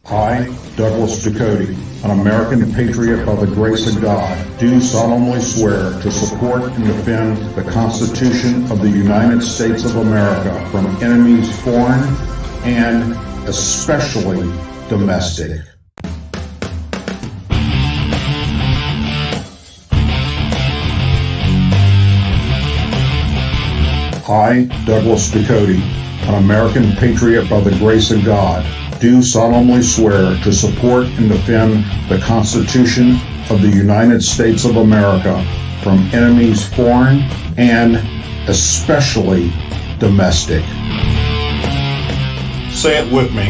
I, Douglas Ducote, an American patriot by the grace of God, do solemnly swear to support and defend the Constitution of the United States of America from enemies foreign and especially domestic. I, Douglas Ducote, an American patriot by the grace of God, do solemnly swear to support and defend the Constitution of the United States of America from enemies foreign and especially domestic. Say it with me.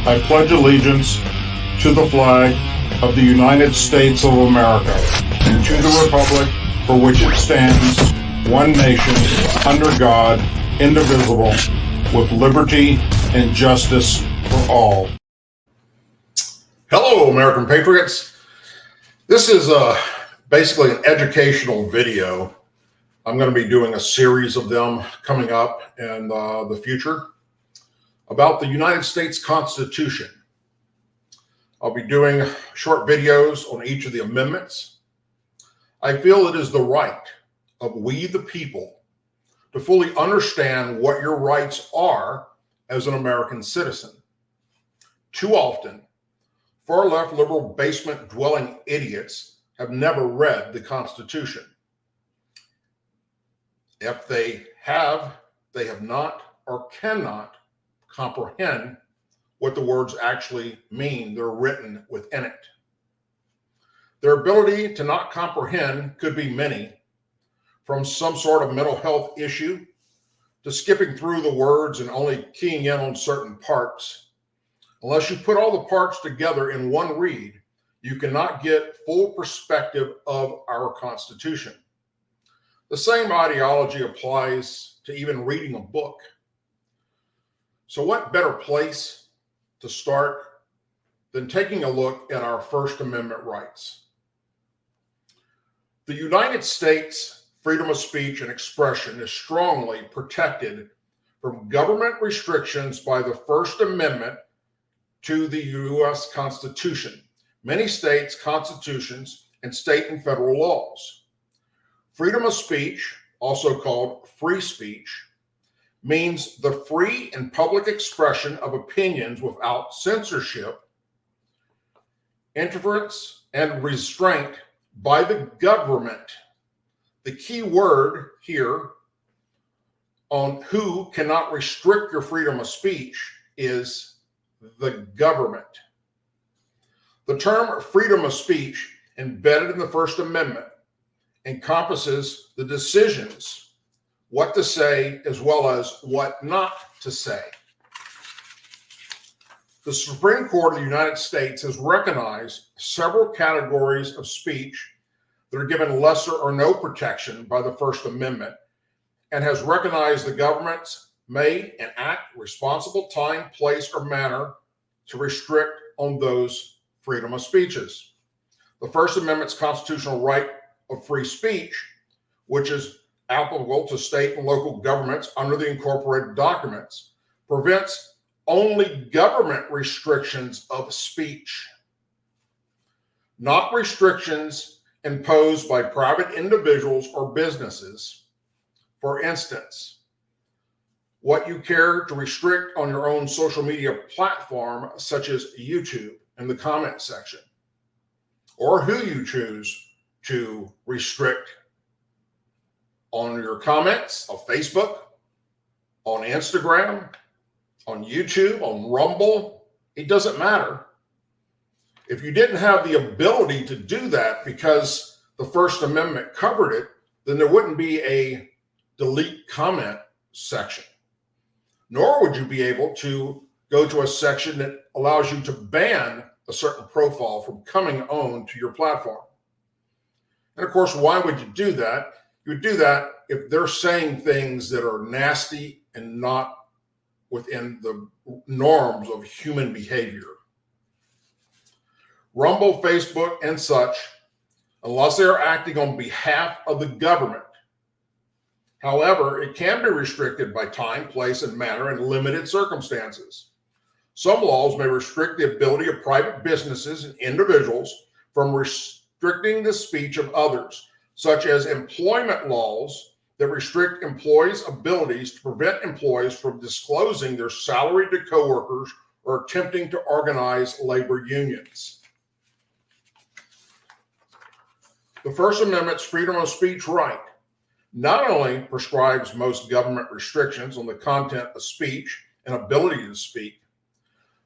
I pledge allegiance to the flag of the United States of America and to the republic for which it stands, one nation, under God, indivisible, with liberty and justice for all. Hello, American Patriots. This is basically an educational video. I'm going to be doing a series of them coming up in the future about the United States Constitution. I'll be doing short videos on each of the amendments. I feel it is the right of we the people to fully understand what your rights are as an American citizen. Too often, far-left liberal basement-dwelling idiots have never read the Constitution. If they have not or cannot comprehend what the words actually mean. They're written within it. Their ability to not comprehend could be many, from some sort of mental health issue to skipping through the words and only keying in on certain parts. Unless you put all the parts together in one read, you cannot get full perspective of our Constitution. The same ideology applies to even reading a book. So what better place to start than taking a look at our First Amendment rights? The United States freedom of speech and expression is strongly protected from government restrictions by the First Amendment to the U.S. Constitution, many states' constitutions, and state and federal laws. Freedom of speech, also called free speech, means the free and public expression of opinions without censorship, interference, and restraint by the government. The key word here on who cannot restrict your freedom of speech is the government. The term freedom of speech, embedded in the First Amendment, encompasses the decisions, what to say as well as what not to say. The Supreme Court of the United States has recognized several categories of speech that are given lesser or no protection by the First Amendment, and has recognized the governments may enact responsible time, place, or manner to restrict on those freedom of speeches. The First Amendment's constitutional right of free speech, which is applicable to state and local governments under the incorporated documents, prevents only government restrictions of speech, not restrictions imposed by private individuals or businesses. For instance, what you care to restrict on your own social media platform, such as YouTube, in the comment section, or who you choose to restrict on your comments on Facebook, on Instagram, on YouTube, on Rumble. It doesn't matter. If you didn't have the ability to do that because the First Amendment covered it, then there wouldn't be a delete comment section. Nor would you be able to go to a section that allows you to ban a certain profile from coming on to your platform. And of course, why would you do that? You would do that if they're saying things that are nasty and not within the norms of human behavior. Rumble, Facebook, and such, unless they are acting on behalf of the government. However, it can be restricted by time, place, and manner in limited circumstances. Some laws may restrict the ability of private businesses and individuals from restricting the speech of others, such as employment laws that restrict employees' abilities to prevent employees from disclosing their salary to coworkers or attempting to organize labor unions. The First Amendment's freedom of speech right not only prescribes most government restrictions on the content of speech and ability to speak,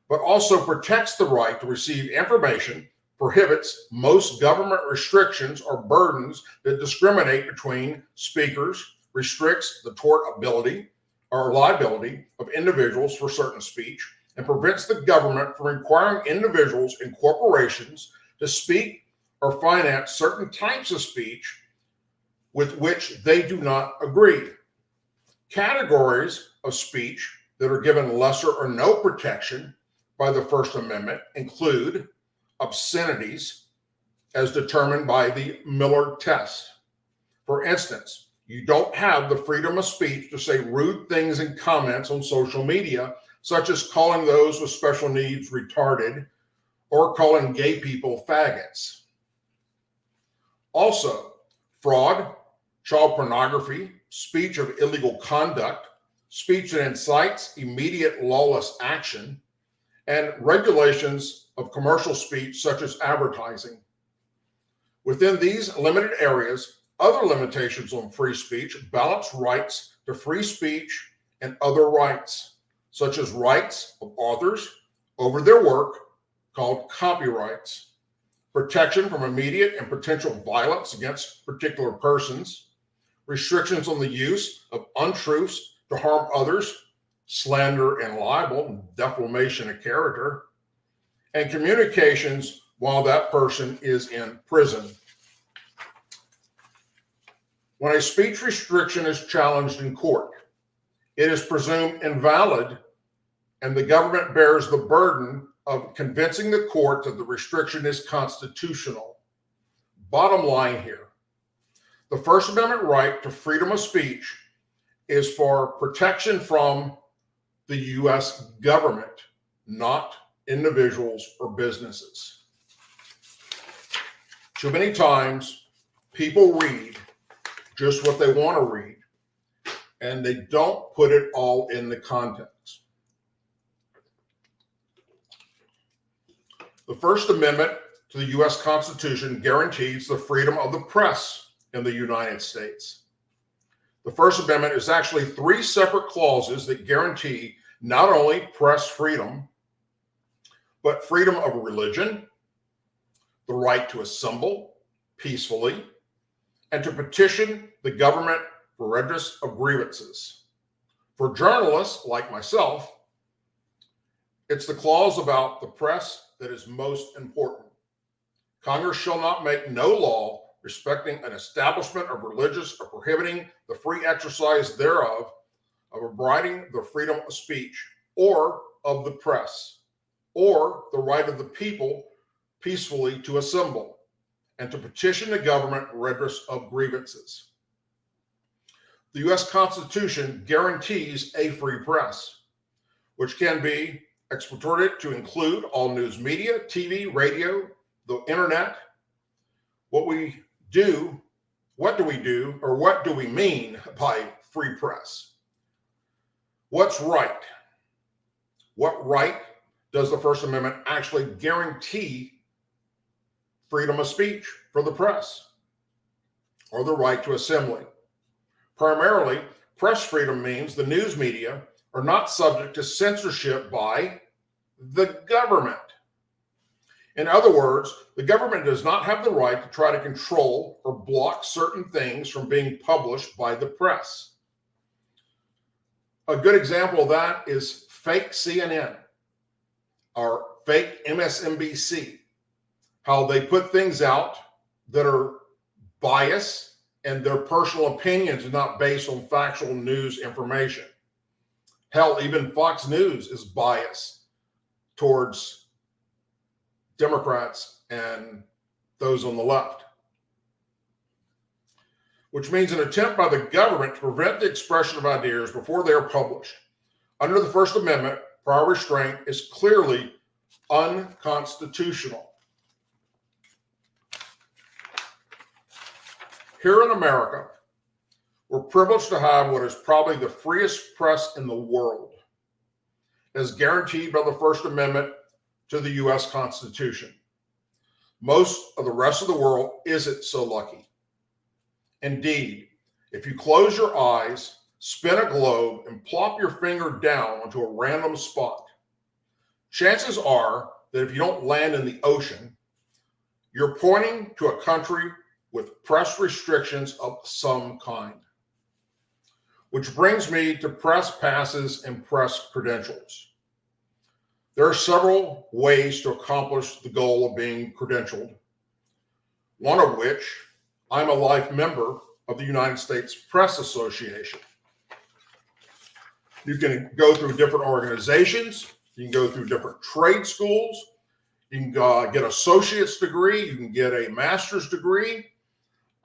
but also protects the right to receive information, prohibits most government restrictions or burdens that discriminate between speakers, restricts the tort ability or liability of individuals for certain speech, and prevents the government from requiring individuals and corporations to speak or finance certain types of speech with which they do not agree. Categories of speech that are given lesser or no protection by the First Amendment include obscenities as determined by the Miller test. For instance, you don't have the freedom of speech to say rude things in comments on social media, such as calling those with special needs retarded or calling gay people faggots. Also, fraud, child pornography, speech of illegal conduct, speech that incites immediate lawless action, and regulations of commercial speech such as advertising. Within these limited areas, other limitations on free speech balance rights to free speech and other rights, such as rights of authors over their work, called copyrights, protection from immediate and potential violence against particular persons, restrictions on the use of untruths to harm others, slander and libel, defamation of character, and communications while that person is in prison. When a speech restriction is challenged in court, it is presumed invalid, and the government bears the burden of convincing the court that the restriction is constitutional. Bottom line here, the First Amendment right to freedom of speech is for protection from the U.S. government, not individuals or businesses. Too many times, people read just what they want to read, and they don't put it all in the context. The First Amendment to the U.S. Constitution guarantees the freedom of the press in the United States. The First Amendment is actually 3 separate clauses that guarantee not only press freedom, but freedom of religion, the right to assemble peacefully, and to petition the government for redress of grievances. For journalists like myself, it's the clause about the press that is most important. Congress shall not make no law respecting an establishment of religious or prohibiting the free exercise thereof, of abriding the freedom of speech, or of the press, or the right of the people peacefully to assemble, and to petition the government redress of grievances. The U.S. Constitution guarantees a free press, which can be exported to include all news media, TV, radio, the internet. What do we mean by free press? What's right? What right does the First Amendment actually guarantee freedom of speech for the press, or the right to assembly? Primarily, press freedom means the news media are not subject to censorship by the government. In other words, the government does not have the right to try to control or block certain things from being published by the press. A good example of that is fake CNN or fake MSNBC, how they put things out that are biased and their personal opinions are not based on factual news information. Hell, even Fox News is biased towards Democrats and those on the left, which means an attempt by the government to prevent the expression of ideas before they are published. Under the First Amendment, prior restraint is clearly unconstitutional. Here in America, we're privileged to have what is probably the freest press in the world, as guaranteed by the First Amendment to the U.S. Constitution. Most of the rest of the world isn't so lucky. Indeed, if you close your eyes, spin a globe, and plop your finger down onto a random spot, chances are that if you don't land in the ocean, you're pointing to a country with press restrictions of some kind. Which brings me to press passes and press credentials. There are several ways to accomplish the goal of being credentialed, one of which I'm a life member of the United States Press Association. You can go through different organizations, you can go through different trade schools, you can get an associate's degree, you can get a master's degree,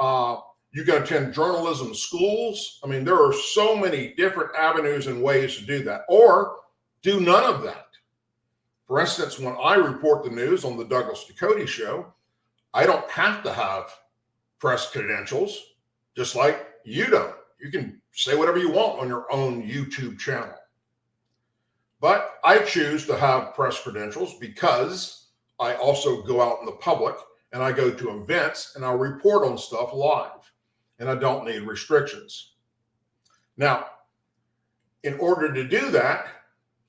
you can attend journalism schools. I mean, there are so many different avenues and ways to do that, or do none of that. For instance, when I report the news on the Douglas Ducote Show, I don't have to have press credentials, just like you don't. You can say whatever you want on your own YouTube channel. But I choose to have press credentials because I also go out in the public and I go to events and I report on stuff live, and I don't need restrictions. Now, in order to do that,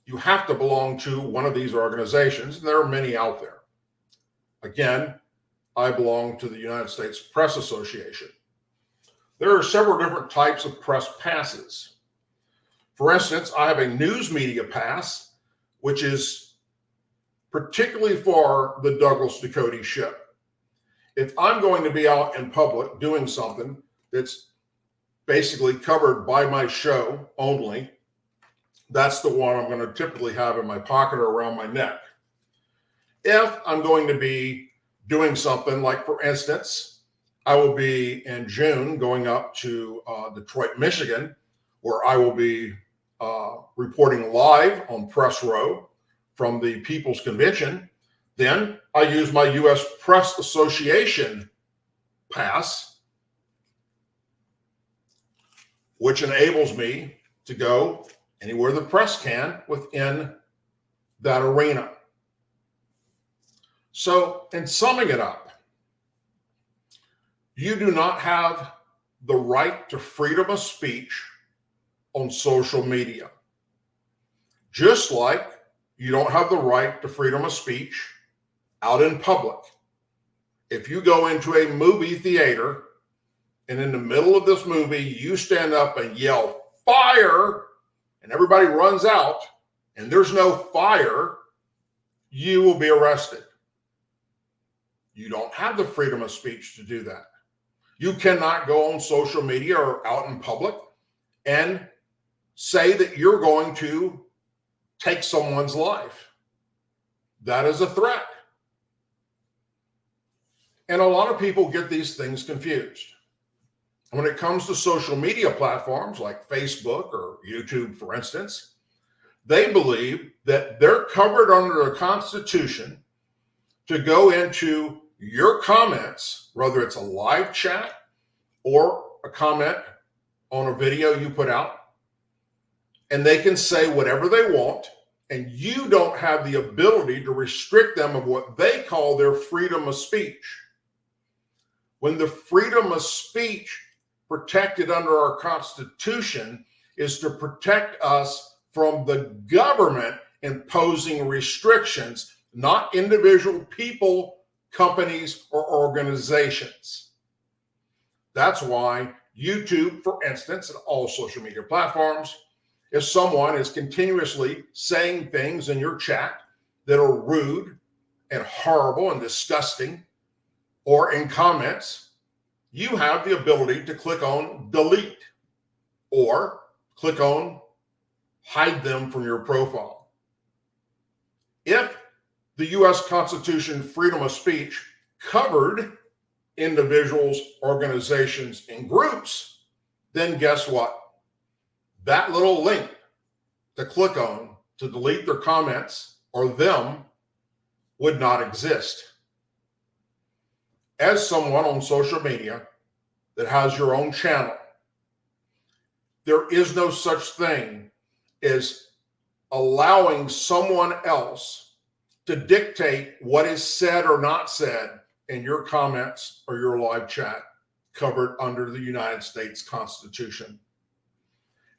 you have to belong to one of these organizations, and there are many out there. Again, I belong to the United States Press Association. There are several different types of press passes. For instance, I have a news media pass, which is particularly for the Douglas Ducote Show. If I'm going to be out in public doing something that's basically covered by my show only, that's the one I'm going to typically have in my pocket or around my neck. If I'm going to be doing something like, for instance, I will be in June going up to Detroit, Michigan, where I will be reporting live on Press Row from the People's Convention. Then I use my U.S. Press Association pass, which enables me to go anywhere the press can within that arena. So, in summing it up, you do not have the right to freedom of speech on social media. Just like you don't have the right to freedom of speech out in public. If you go into a movie theater and in the middle of this movie, you stand up and yell, "Fire!" and everybody runs out and there's no fire, you will be arrested. You don't have the freedom of speech to do that. You cannot go on social media or out in public and say that you're going to take someone's life. That is a threat. And a lot of people get these things confused. When it comes to social media platforms like Facebook or YouTube, for instance, they believe that they're covered under the Constitution to go into your comments, whether it's a live chat or a comment on a video you put out, and they can say whatever they want, and you don't have the ability to restrict them of what they call their freedom of speech. When the freedom of speech protected under our Constitution is to protect us from the government imposing restrictions, not individual people, companies, or organizations. That's why YouTube, for instance, and all social media platforms, if someone is continuously saying things in your chat that are rude and horrible and disgusting, or in comments, you have the ability to click on delete or click on hide them from your profile. If the U.S. Constitution freedom of speech covered individuals, organizations, and groups, then guess what? That little link to click on to delete their comments or them would not exist. As someone on social media that has your own channel, there is no such thing as allowing someone else to dictate what is said or not said in your comments or your live chat covered under the United States Constitution.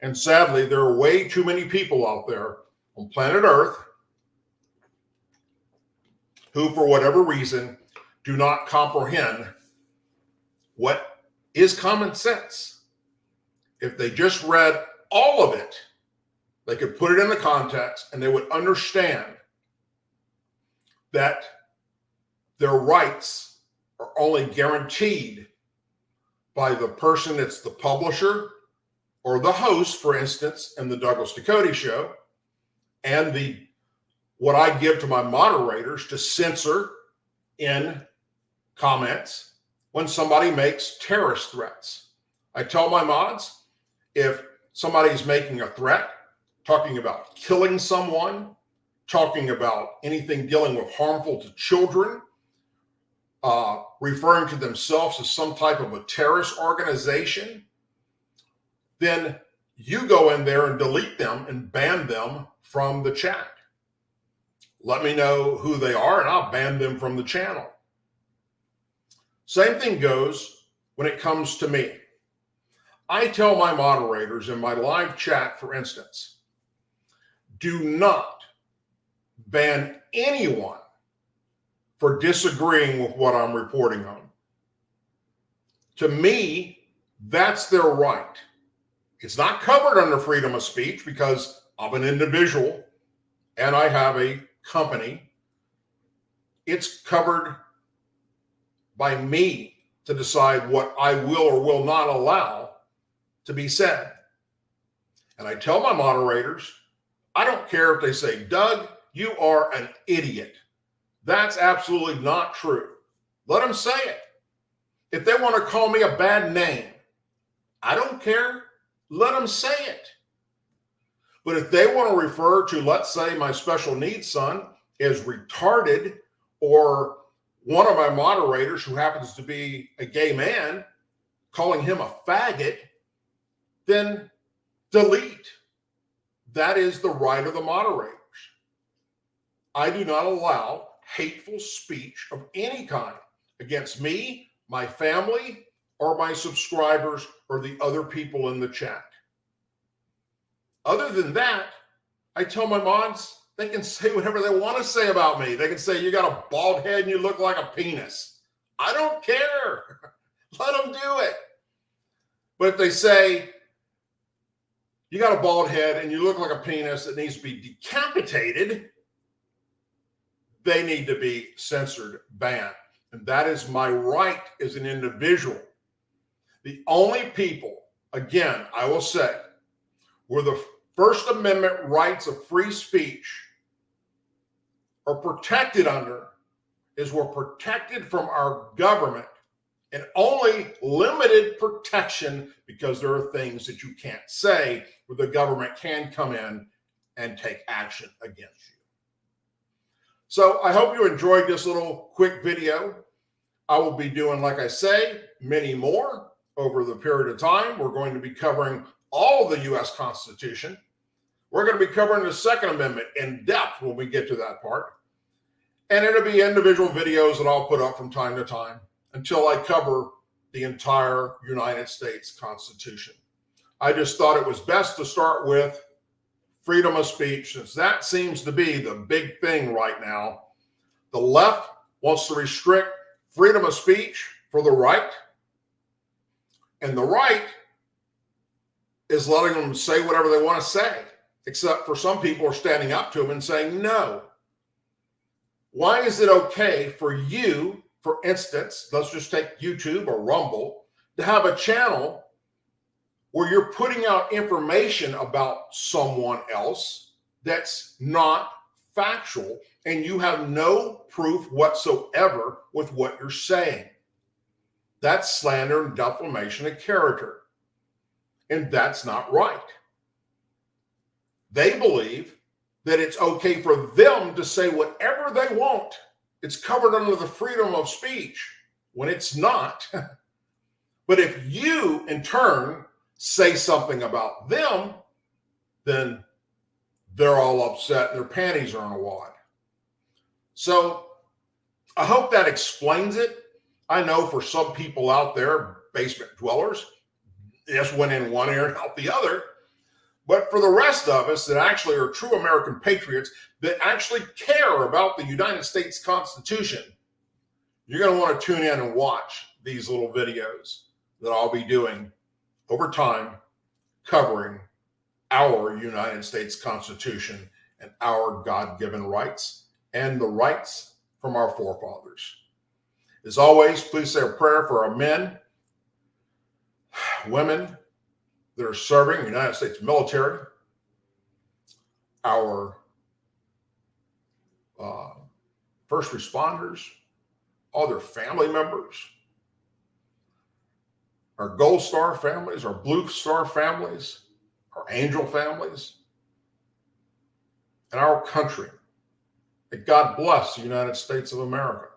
And sadly, there are way too many people out there on planet Earth who, for whatever reason, do not comprehend what is common sense. If they just read all of it, they could put it in the context and they would understand that their rights are only guaranteed by the person that's the publisher or the host, for instance, in the Douglas Ducote Show, and what I give to my moderators to censor in comments when somebody makes terrorist threats. I tell my mods, if somebody's making a threat, talking about killing someone, talking about anything dealing with harmful to children, referring to themselves as some type of a terrorist organization, then you go in there and delete them and ban them from the chat. Let me know who they are and I'll ban them from the channel. Same thing goes when it comes to me. I tell my moderators in my live chat, for instance, do not ban anyone for disagreeing with what I'm reporting on. To me, that's their right. It's not covered under freedom of speech because I'm an individual and I have a company. It's covered by me to decide what I will or will not allow to be said. And I tell my moderators, I don't care if they say, Doug, you are an idiot. That's absolutely not true. Let them say it. If they want to call me a bad name, I don't care. Let them say it. But if they want to refer to, let's say, my special needs son as retarded, or one of my moderators who happens to be a gay man, calling him a faggot, then delete. That is the right of the moderators. I do not allow hateful speech of any kind against me, my family, or my subscribers, or the other people in the chat. Other than that, I tell my mods, they can say whatever they want to say about me. They can say, you got a bald head and you look like a penis. I don't care. Let them do it. But if they say, you got a bald head and you look like a penis that needs to be decapitated, they need to be censored, banned. And that is my right as an individual. The only people, again, I will say, where the First Amendment rights of free speech are protected under is we're protected from our government, and only limited protection because there are things that you can't say where the government can come in and take action against you. So I hope you enjoyed this little quick video. I will be doing, like I say, many more over the period of time. We're going to be covering all of the U.S. Constitution. We're going to be covering the Second Amendment in depth when we get to that part. And it'll be individual videos that I'll put up from time to time until I cover the entire United States Constitution. I just thought it was best to start with freedom of speech, since that seems to be the big thing right now. The left wants to restrict freedom of speech for the right, and the right is letting them say whatever they want to say, except for some people are standing up to them and saying, no. Why is it okay for you, for instance, let's just take YouTube or Rumble, to have a channel where you're putting out information about someone else that's not factual and you have no proof whatsoever with what you're saying? That's slander and defamation of character. And that's not right. They believe that it's okay for them to say whatever they want. It's covered under the freedom of speech when it's not. But if you, in turn, say something about them, then they're all upset and their panties are in a wad. So I hope that explains it. I know for some people out there, basement dwellers, this went in one ear and out the other. But for the rest of us that actually are true American patriots, that actually care about the United States Constitution, you're going to want to tune in and watch these little videos that I'll be doing over time covering our United States Constitution and our God-given rights and the rights from our forefathers. As always, please say a prayer for our men, women that are serving the United States military, our first responders, all their family members, our Gold Star families, our Blue Star families, our Angel families, and our country. May God bless the United States of America.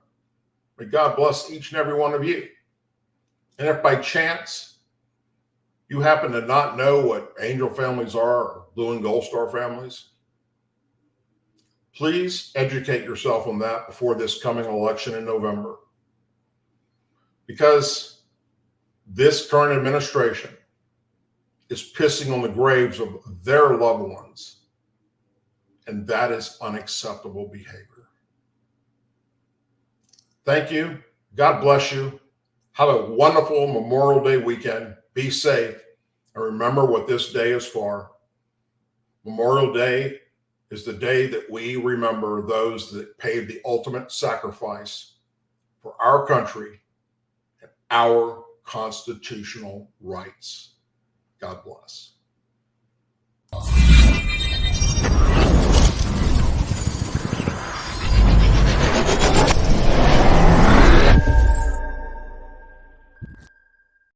May God bless each and every one of you. And if by chance you happen to not know what Angel families are or Blue and Gold Star families, please educate yourself on that before this coming election in November. Because this current administration is pissing on the graves of their loved ones. And that is unacceptable behavior. Thank you. God bless you. Have a wonderful Memorial Day weekend. Be safe. And remember what this day is for. Memorial Day is the day that we remember those that paid the ultimate sacrifice for our country and our constitutional rights. God bless.